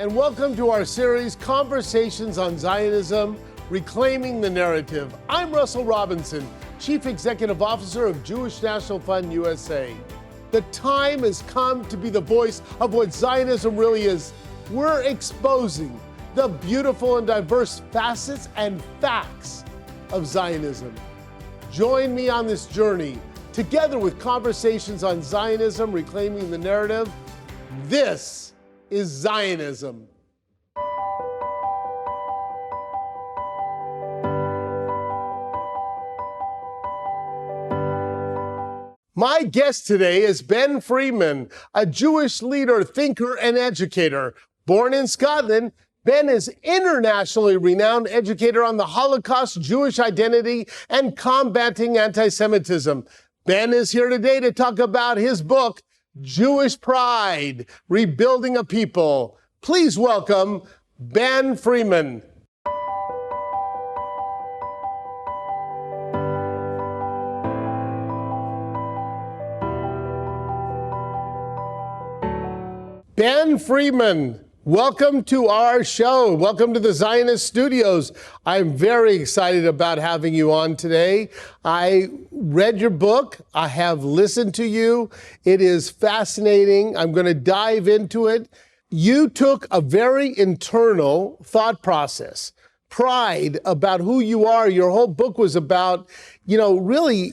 and welcome to our series, Conversations on Zionism, Reclaiming the Narrative. I'm Russell Robinson, Chief Executive Officer of Jewish National Fund USA. The time has come to be the voice of what Zionism really is. We're exposing the beautiful and diverse facets and facts of Zionism. Join me on this journey, together with Conversations on Zionism, Reclaiming the Narrative. This is Zionism. My guest today is Ben Freeman, a Jewish leader, thinker, and educator. Born in Scotland, Ben is internationally renowned educator on the Holocaust, Jewish identity, and combating anti-Semitism. Ben is here today to talk about his book, JewishPride, Rebuilding a People. Please welcome Ben Freeman. Ben Freeman, welcome to our show. Welcome to the Zionist Studios. I'm very excited about having you on today. I read your book. I have listened to you. It is fascinating. I'm going to dive into it. You took a very internal thought process, pride about who you are. Your whole book was about, really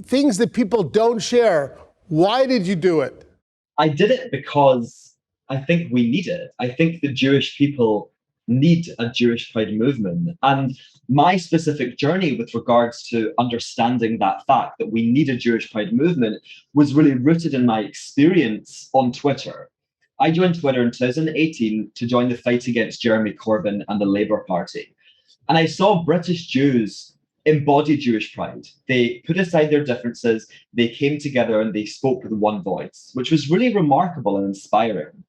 things that people don't share. Why did you do it? I did it because I think we need it. I think the Jewish people need a Jewish pride movement. And my specific journey with regards to understanding that fact that we need a Jewish pride movement was really rooted in my experience on Twitter. I joined Twitter in 2018 to join the fight against Jeremy Corbyn and the Labour Party. And I saw British Jews embody Jewish pride. They put aside their differences, they came together and they spoke with one voice, which was really remarkable and inspiring.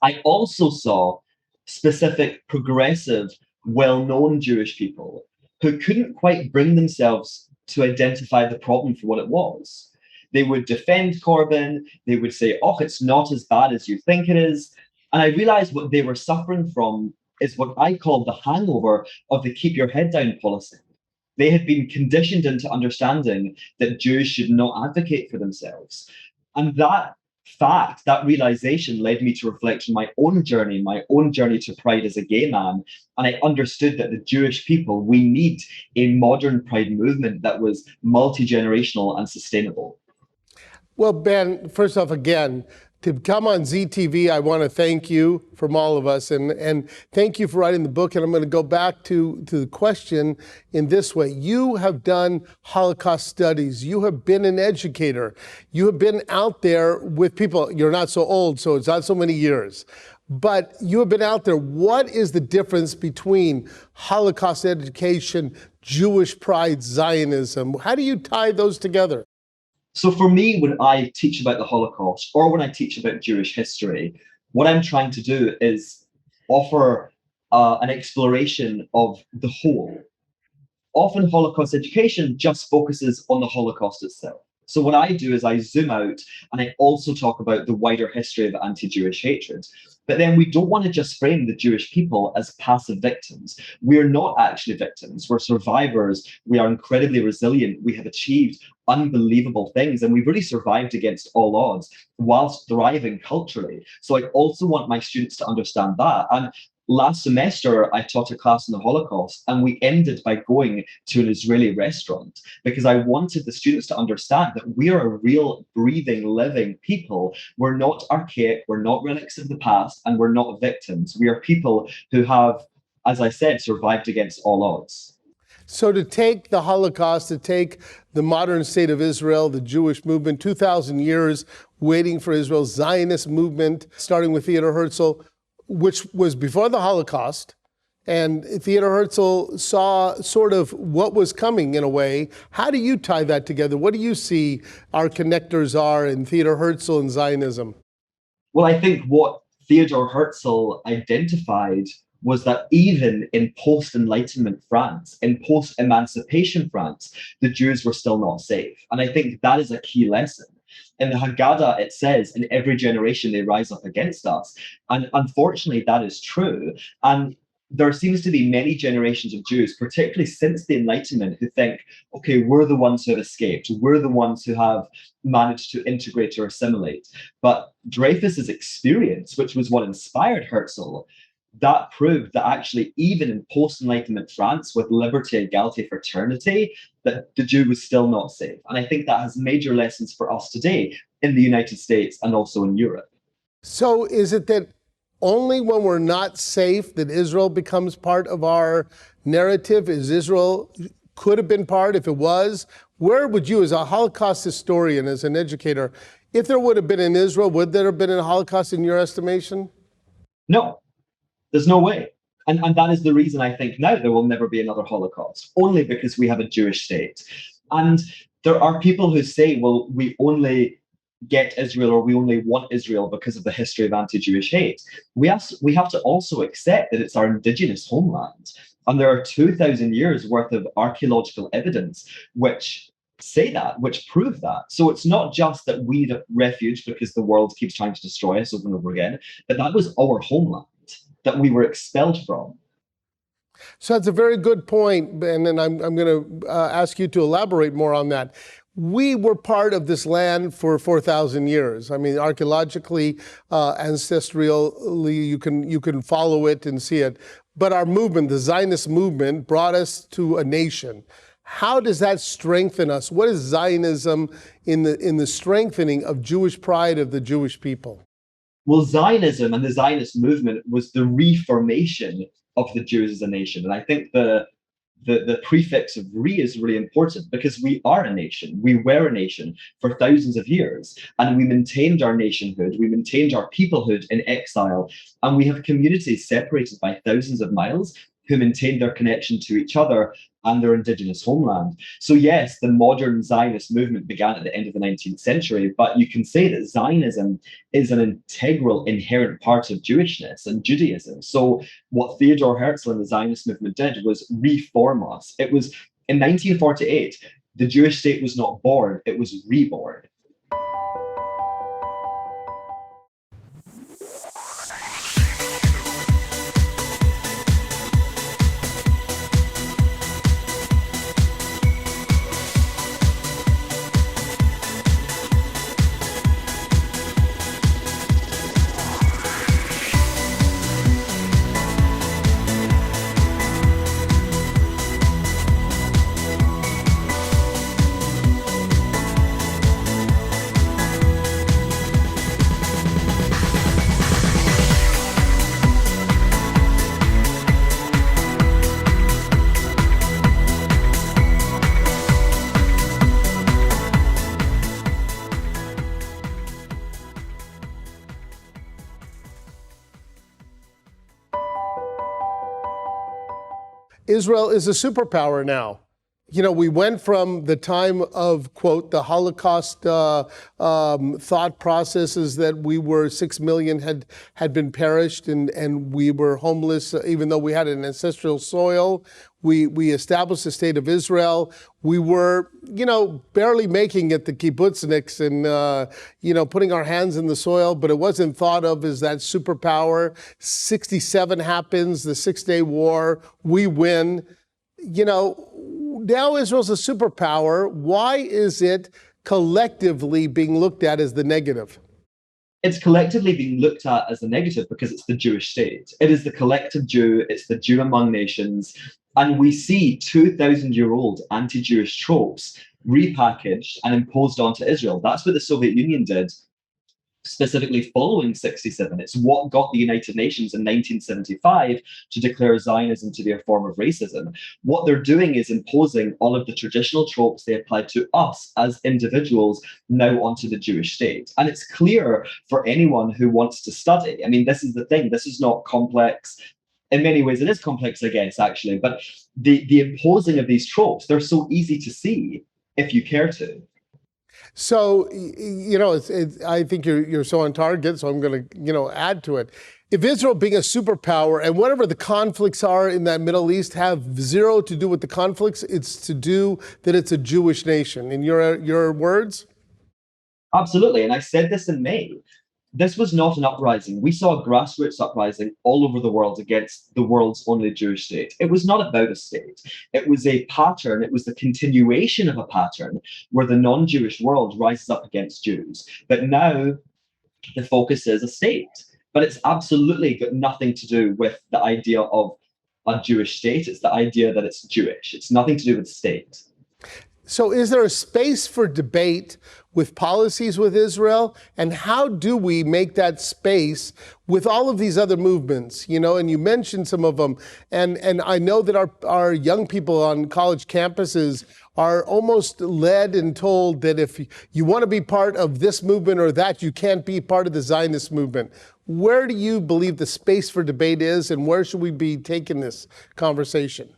I also saw specific, progressive, well-known Jewish people who couldn't quite bring themselves to identify the problem for what it was. They would defend Corbyn, they would say, oh, it's not as bad as you think it is. And I realized what they were suffering from is what I call the hangover of the keep your head down policy. They had been conditioned into understanding that Jews should not advocate for themselves. And that fact, that realization led me to reflect on my own journey to pride as a gay man. And I understood that the Jewish people, we need a modern pride movement that was multi-generational and sustainable. Well, Ben, first off, again, to come on ZTV, I want to thank you from all of us, and thank you for writing the book. And I'm going to go back to the question in this way. You have done Holocaust studies. You have been an educator. You have been out there with people. You're not so old, so it's not so many years. But you have been out there. What is the difference between Holocaust education, Jewish pride, Zionism? How do you tie those together? So for me, when I teach about the Holocaust or when I teach about Jewish history, what I'm trying to do is offer an exploration of the whole. Often Holocaust education just focuses on the Holocaust itself. So what I do is I zoom out and I also talk about the wider history of anti-Jewish hatred. But then we don't want to just frame the Jewish people as passive victims. We're not actually victims. We're survivors. We are incredibly resilient. We have achieved unbelievable things, and we've really survived against all odds whilst thriving culturally. So I also want my students to understand that. And last semester, I taught a class on the Holocaust, and we ended by going to an Israeli restaurant because I wanted the students to understand that we are a real, breathing, living people. We're not archaic, we're not relics of the past, and we're not victims. We are people who have, as I said, survived against all odds. So to take the Holocaust, to take the modern state of Israel, the Jewish movement, 2,000 years waiting for Israel, Zionist movement, starting with Theodore Herzl, which was before the Holocaust, and Theodore Herzl saw sort of what was coming in a way. How do you tie that together? What do you see our connectors are in Theodore Herzl and Zionism? Well, I think what Theodore Herzl identified was that even in post-Enlightenment France, in post-emancipation France, the Jews were still not safe. And I think that is a key lesson. In the Haggadah, it says, in every generation they rise up against us. And unfortunately, that is true. And there seems to be many generations of Jews, particularly since the Enlightenment, who think, okay, we're the ones who have escaped. We're the ones who have managed to integrate or assimilate. But Dreyfus's experience, which was what inspired Herzl, that proved that actually, even in post-Enlightenment France with liberty, equality, fraternity, that the Jew was still not safe. And I think that has major lessons for us today in the United States and also in Europe. So is it that only when we're not safe that Israel becomes part of our narrative? Is Israel could have been part if it was? Where would you, as a Holocaust historian, as an educator, if there would have been an Israel, would there have been a Holocaust in your estimation? No. There's no way. And that is the reason I think now there will never be another Holocaust, only because we have a Jewish state. And there are people who say, well, we only get Israel or we only want Israel because of the history of anti-Jewish hate. We have to also accept that it's our indigenous homeland. And there are 2,000 years worth of archaeological evidence which say that, which prove that. So it's not just that we need a refuge because the world keeps trying to destroy us over and over again, but that was our homeland that we were expelled from. So that's a very good point, Ben, and I'm going to ask you to elaborate more on that. We were part of this land for 4,000 years. I mean, archaeologically, ancestrally, you can follow it and see it. But our movement, the Zionist movement, brought us to a nation. How does that strengthen us? What is Zionism in the strengthening of Jewish pride of the Jewish people? Well, Zionism and the Zionist movement was the reformation of the Jews as a nation. And I think the prefix of re is really important because we are a nation. We were a nation for thousands of years, and we maintained our nationhood. We maintained our peoplehood in exile, and we have communities separated by thousands of miles who maintained their connection to each other and their indigenous homeland. So yes, the modern Zionist movement began at the end of the 19th century, but you can say that Zionism is an integral, inherent part of Jewishness and Judaism. So what Theodore Herzl and the Zionist movement did was reform us. It was in 1948, the Jewish state was not born, it was reborn. Israel is a superpower now. You know, we went from the time of, quote, the Holocaust thought processes that we were 6 million had been perished and we were homeless, even though we had an ancestral soil. We established the state of Israel. We were, you know, barely making it the kibbutzniks and, you know, putting our hands in the soil, but it wasn't thought of as that superpower. 67 happens, the 6-Day War, we win. You know, now Israel's a superpower. Why is it collectively being looked at as the negative? It's collectively being looked at as the negative because it's the Jewish state. It is the collective Jew, it's the Jew among nations. And we see 2,000-year-old anti-Jewish tropes repackaged and imposed onto Israel. That's what the Soviet Union did, specifically following 67. It's what got the United Nations in 1975 to declare Zionism to be a form of racism. What they're doing is imposing all of the traditional tropes they applied to us as individuals now onto the Jewish state. And it's clear for anyone who wants to study. I mean, this is the thing. This is not complex. In many ways, it is complex, I guess, actually. But the imposing of these tropes, they're so easy to see if you care to. So, you know, I think you're so on target, so I'm going to, you know, add to it. If Israel being a superpower and whatever the conflicts are in that Middle East have zero to do with the conflicts, it's to do that it's a Jewish nation. In your words? Absolutely. And I said this in May. This was not an uprising. We saw a grassroots uprising all over the world against the world's only Jewish state. It was not about a state. It was a pattern. It was the continuation of a pattern where the non-Jewish world rises up against Jews. But now the focus is a state. But it's absolutely got nothing to do with the idea of a Jewish state. It's the idea that it's Jewish. It's nothing to do with state. So is there a space for debate with policies with Israel? And how do we make that space with all of these other movements? You know, and you mentioned some of them. And I know that our young people on college campuses are almost led and told that if you want to be part of this movement or that, you can't be part of the Zionist movement. Where do you believe the space for debate is, and where should we be taking this conversation?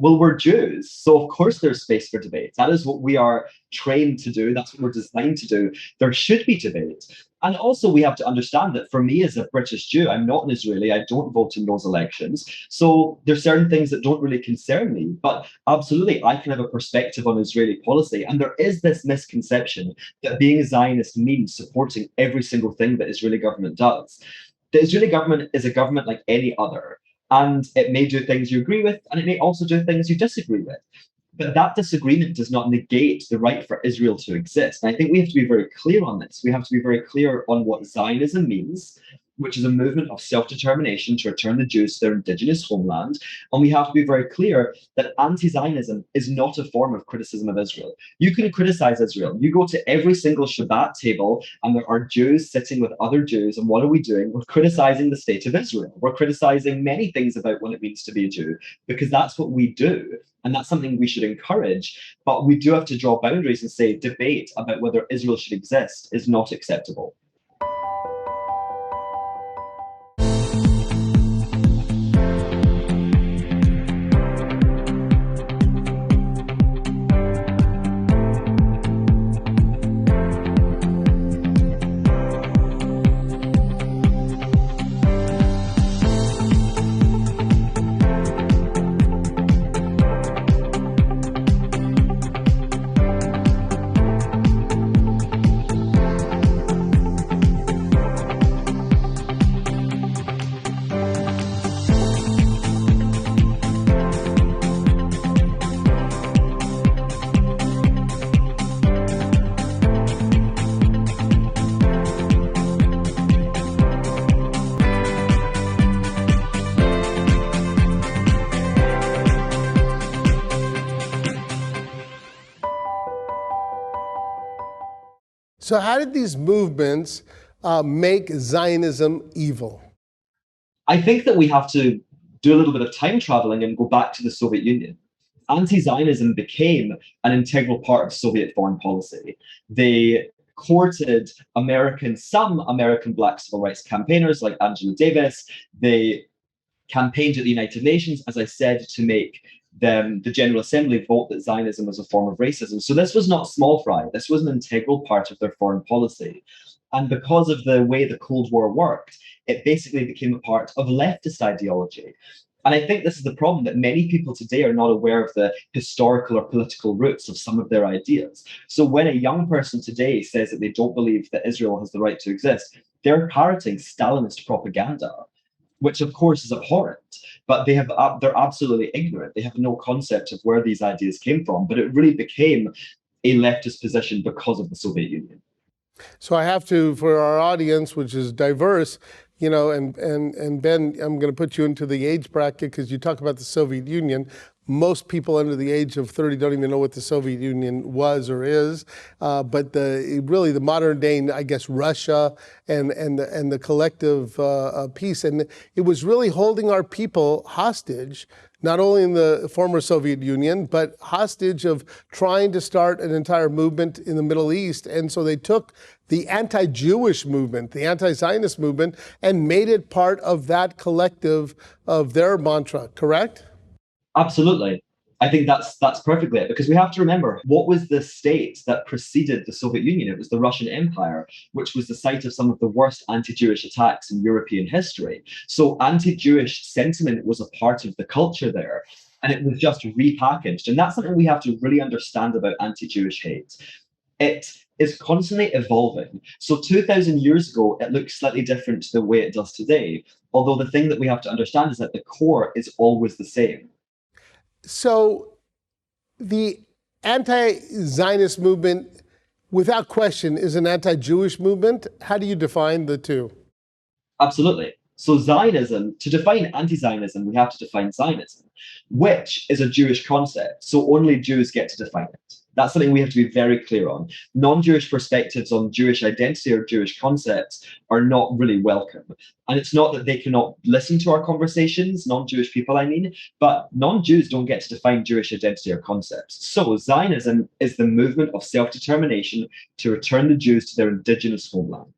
Well, we're Jews, so of course there's space for debate. That is what we are trained to do. That's what we're designed to do. There should be debate. And also we have to understand that for me as a British Jew, I'm not an Israeli. I don't vote in those elections. So there's certain things that don't really concern me. But absolutely, I can have a perspective on Israeli policy. And there is this misconception that being a Zionist means supporting every single thing that Israeli government does. The Israeli government is a government like any other. And it may do things you agree with, and it may also do things you disagree with. But that disagreement does not negate the right for Israel to exist. And I think we have to be very clear on this. We have to be very clear on what Zionism means, which is a movement of self-determination to return the Jews to their indigenous homeland. And we have to be very clear that anti-Zionism is not a form of criticism of Israel. You can criticize Israel. You go to every single Shabbat table and there are Jews sitting with other Jews. And what are we doing? We're criticizing the state of Israel. We're criticizing many things about what it means to be a Jew, because that's what we do. And that's something we should encourage. But we do have to draw boundaries and say debate about whether Israel should exist is not acceptable. So how did these movements make Zionism evil? I think that we have to do a little bit of time traveling and go back to the Soviet Union. Anti-Zionism became an integral part of Soviet foreign policy. They courted some American Black civil rights campaigners like Angela Davis. They campaigned at the United Nations, as I said, to make the General Assembly vote that Zionism was a form of racism. So this was not small fry. This was an integral part of their foreign policy. And because of the way the Cold War worked, it basically became a part of leftist ideology. And I think this is the problem, that many people today are not aware of the historical or political roots of some of their ideas. So when a young person today says that they don't believe that Israel has the right to exist, they're parroting Stalinist propaganda, which of course is abhorrent, but they're absolutely ignorant. They have no concept of where these ideas came from, but it really became a leftist position because of the Soviet Union. So I have to, for our audience, which is diverse, you know, and Ben, I'm going to put you into the age bracket because you talk about the Soviet Union. Most people under the age of 30 don't even know what the Soviet Union was or is. But really the modern day, I guess, Russia and the collective peace. And it was really holding our people hostage, not only in the former Soviet Union, but hostage of trying to start an entire movement in the Middle East. And so they took the anti-Jewish movement, the anti-Zionist movement, and made it part of that collective of their mantra, correct? Absolutely. I think that's perfectly it, because we have to remember, what was the state that preceded the Soviet Union? It was the Russian Empire, which was the site of some of the worst anti-Jewish attacks in European history. So anti-Jewish sentiment was a part of the culture there, and it was just repackaged. And that's something we have to really understand about anti-Jewish hate. It is constantly evolving. So 2,000 years ago, it looked slightly different to the way it does today. Although the thing that we have to understand is that the core is always the same. So the anti-Zionist movement, without question, is an anti-Jewish movement. How do you define the two? Absolutely. So Zionism, to define anti-Zionism, we have to define Zionism, which is a Jewish concept. So only Jews get to define it. That's something we have to be very clear on. Non-Jewish perspectives on Jewish identity or Jewish concepts are not really welcome. And it's not that they cannot listen to our conversations, non-Jewish people, I mean, but non-Jews don't get to define Jewish identity or concepts. So Zionism is the movement of self-determination to return the Jews to their indigenous homeland.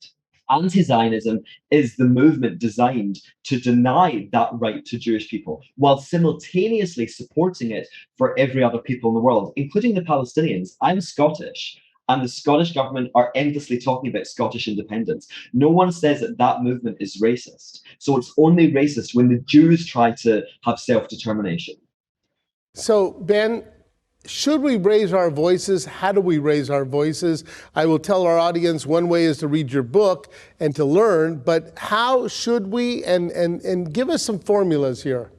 Anti-Zionism is the movement designed to deny that right to Jewish people, while simultaneously supporting it for every other people in the world, including the Palestinians. I'm Scottish, and the Scottish government are endlessly talking about Scottish independence. No one says that that movement is racist. So it's only racist when the Jews try to have self-determination. So, Ben, should we raise our voices? How do we raise our voices? I will tell our audience one way is to read your book and to learn, but how should we? And give us some formulas here.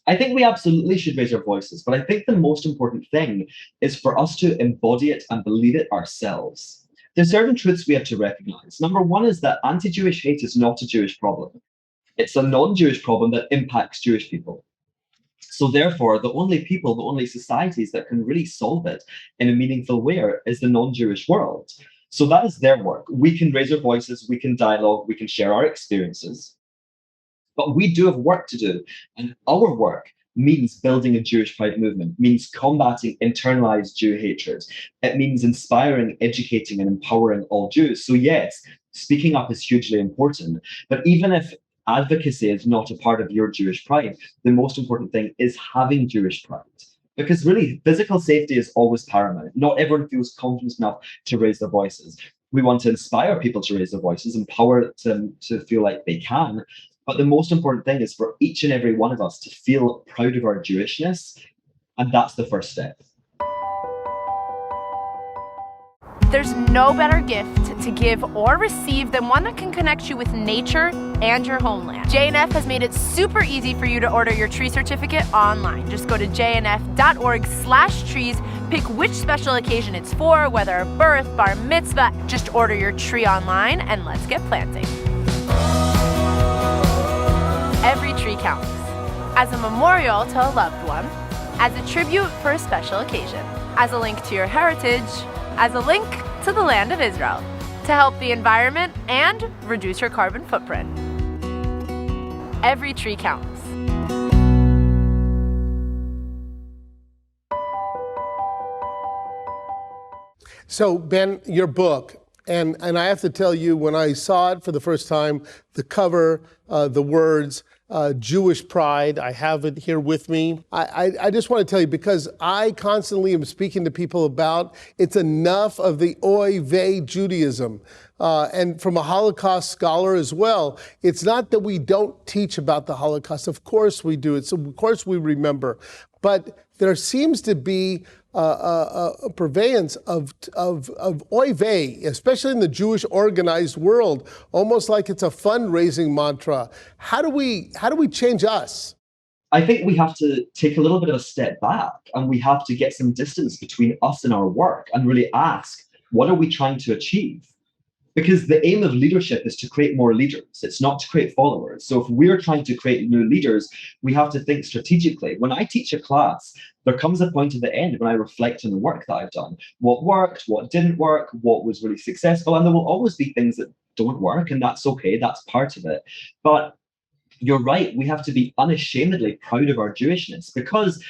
I think we absolutely should raise our voices, but I think the most important thing is for us to embody it and believe it ourselves. There's certain truths we have to recognize. Number one is that anti-Jewish hate is not a Jewish problem. It's a non-Jewish problem that impacts Jewish people. So therefore, the only people, the only societies that can really solve it in a meaningful way is the non-Jewish world. So that is their work. We can raise our voices, we can dialogue, we can share our experiences. But we do have work to do. And our work means building a Jewish pride movement, means combating internalized Jew hatred. It means inspiring, educating, and empowering all Jews. So yes, speaking up is hugely important. But even if advocacy is not a part of your Jewish pride, the most important thing is having Jewish pride. Because really, physical safety is always paramount. Not everyone feels confident enough to raise their voices. We want to inspire people to raise their voices, empower them to feel like they can. But the most important thing is for each and every one of us to feel proud of our Jewishness. And that's the first step. There's no better gift to give or receive than one that can connect you with nature and your homeland. JNF has made it super easy for you to order your tree certificate online. Just go to jnf.org/trees, pick which special occasion it's for, whether a birth, bar mitzvah, just order your tree online and let's get planting. Every tree counts. As a memorial to a loved one, as a tribute for a special occasion, as a link to your heritage, as a link to the land of Israel, to help the environment and reduce your carbon footprint. Every tree counts. So, Ben, your book, and I have to tell you, when I saw it for the first time, the cover, the words, Jewish Pride, I have it here with me. I just want to tell you, because I constantly am speaking to people about it's enough of the oy vey Judaism. And from a Holocaust scholar as well, it's not that we don't teach about the Holocaust. Of course we do. Of course we remember. But there seems to be a purveyance of oy vey, especially in the Jewish organized world, almost like it's a fundraising mantra. How do we change us? I think we have to take a little bit of a step back, and we have to get some distance between us and our work and really ask, what are we trying to achieve? Because the aim of leadership is to create more leaders. It's not to create followers. So if we're trying to create new leaders, we have to think strategically. When I teach a class, there comes a point at the end when I reflect on the work that I've done. What worked, what didn't work, what was really successful. And there will always be things that don't work, and that's okay. That's part of it. But you're right. We have to be unashamedly proud of our Jewishness, because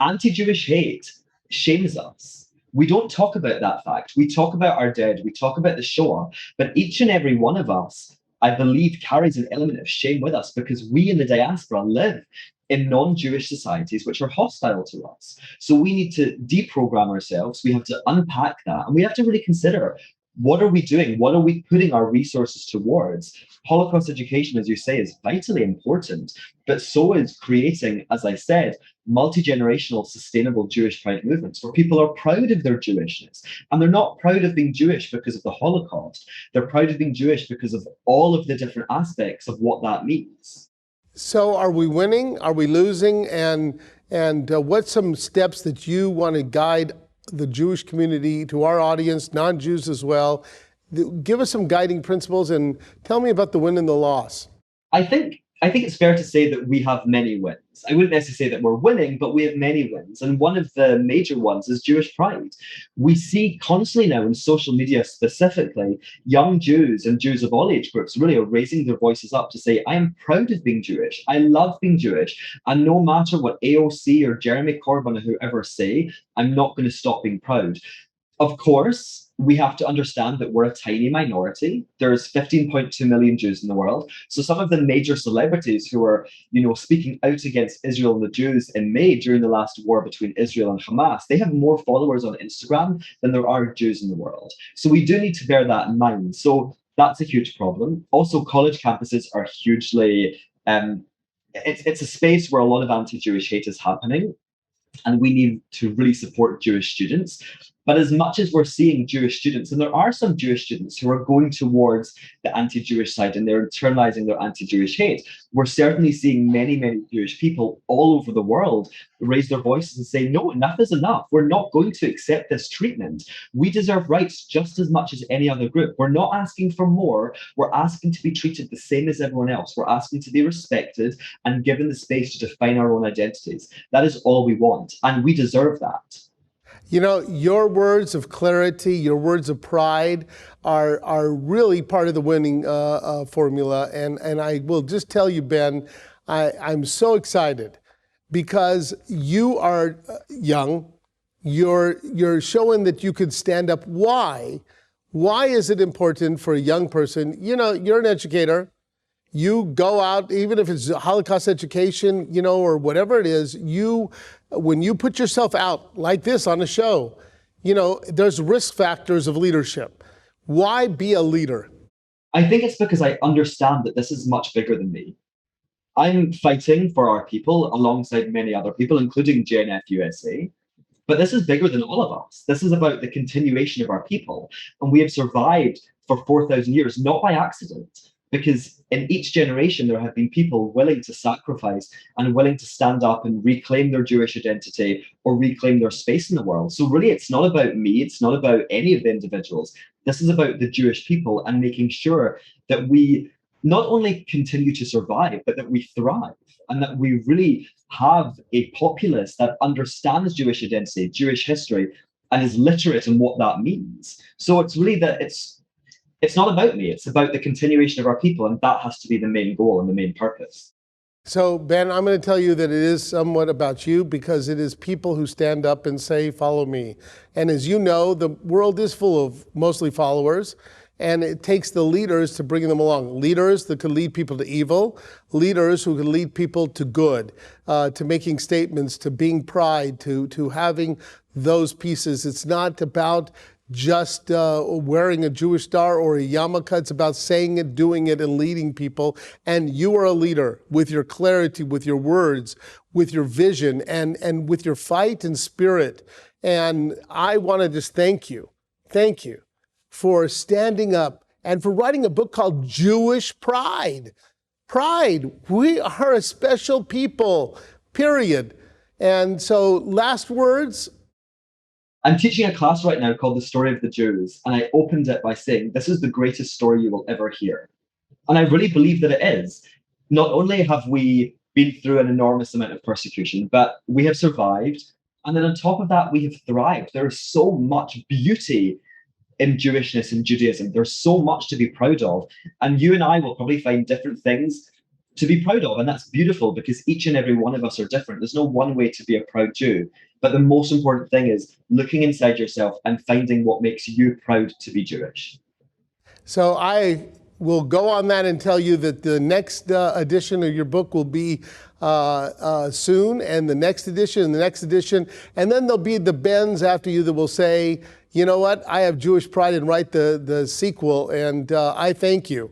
anti-Jewish hate shames us. We don't talk about that fact. We talk about our dead. We talk about the Shoah. But each and every one of us, I believe, carries an element of shame with us, because we in the diaspora live in non-Jewish societies which are hostile to us. So we need to deprogram ourselves. We have to unpack that. And we have to really consider, What are we doing? What are we putting our resources towards? Holocaust education, as you say, is vitally important, but so is creating, as I said, multi-generational sustainable Jewish pride movements where people are proud of their Jewishness. And they're not proud of being Jewish because of the Holocaust. They're proud of being Jewish because of all of the different aspects of what that means. So are we winning? Are we losing? And what's some steps that you want to guide the Jewish community, to our audience, non-Jews as well? Give us some guiding principles and tell me about the win and the loss. I think it's fair to say that we have many wins. I wouldn't necessarily say that we're winning, but we have many wins. And one of the major ones is Jewish pride. We see constantly now in social media specifically, young Jews and Jews of all age groups really are raising their voices up to say, I am proud of being Jewish. I love being Jewish. And no matter what AOC or Jeremy Corbyn or whoever say, I'm not going to stop being proud. Of course, we have to understand that we're a tiny minority. There's 15.2 million Jews in the world. So some of the major celebrities who are, speaking out against Israel and the Jews in May during the last war between Israel and Hamas, they have more followers on Instagram than there are Jews in the world. So we do need to bear that in mind. So that's a huge problem. Also, college campuses are hugely, it's a space where a lot of anti-Jewish hate is happening. And we need to really support Jewish students. But as much as we're seeing Jewish students, and there are some Jewish students who are going towards the anti-Jewish side and they're internalizing their anti-Jewish hate, we're certainly seeing many, many Jewish people all over the world raise their voices and say, no, enough is enough. We're not going to accept this treatment. We deserve rights just as much as any other group. We're not asking for more. We're asking to be treated the same as everyone else. We're asking to be respected and given the space to define our own identities. That is all we want, and we deserve that. Your words of clarity, your words of pride are really part of the winning formula. And I will just tell you, Ben, I'm so excited because you are young. You're showing that you could stand up. Why? Why is it important for a young person? You're an educator. You go out, even if it's Holocaust education, or whatever it is, when you put yourself out like this on a show, there's risk factors of leadership. Why be a leader? I think it's because I understand that this is much bigger than me. I'm fighting for our people alongside many other people, including JNF-USA. But this is bigger than all of us. This is about the continuation of our people. And we have survived for 4,000 years, not by accident. Because in each generation, there have been people willing to sacrifice and willing to stand up and reclaim their Jewish identity or reclaim their space in the world. So really, it's not about me. It's not about any of the individuals. This is about the Jewish people and making sure that we not only continue to survive, but that we thrive and that we really have a populace that understands Jewish identity, Jewish history, and is literate in what that means. So it's really that it's not about me, it's about the continuation of our people, and that has to be the main goal and the main purpose. So, Ben, I'm going to tell you that it is somewhat about you because it is people who stand up and say, follow me. And as you know, the world is full of mostly followers, and it takes the leaders to bring them along. Leaders that could lead people to evil, leaders who can lead people to good, to making statements, to being pride, to having those pieces. It's not about just wearing a Jewish star or a yarmulke. It's about saying it, doing it, and leading people. And you are a leader with your clarity, with your words, with your vision, and with your fight and spirit. And I want to just thank you for standing up and for writing a book called JewishPride. Pride, we are a special people, period. And so last words. I'm teaching a class right now called The Story of the Jews, and I opened it by saying, this is the greatest story you will ever hear. And I really believe that it is. Not only have we been through an enormous amount of persecution, but we have survived. And then on top of that, we have thrived. There is so much beauty in Jewishness and Judaism. There's so much to be proud of. And you and I will probably find different things to be proud of. And that's beautiful because each and every one of us are different. There's no one way to be a proud Jew. But the most important thing is looking inside yourself and finding what makes you proud to be Jewish. So I will go on that and tell you that the next edition of your book will be soon, and the next edition, and the next edition. And then there'll be the Bens after you that will say, you know what, I have Jewish pride and write the sequel. And I thank you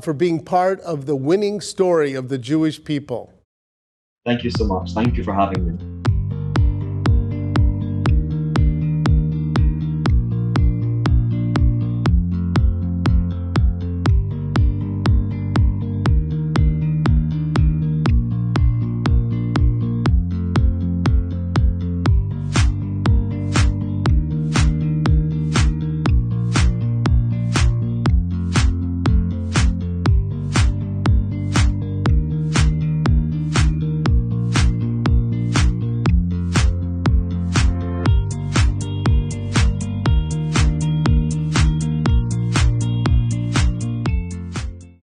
for being part of the winning story of the Jewish people. Thank you so much. Thank you for having me.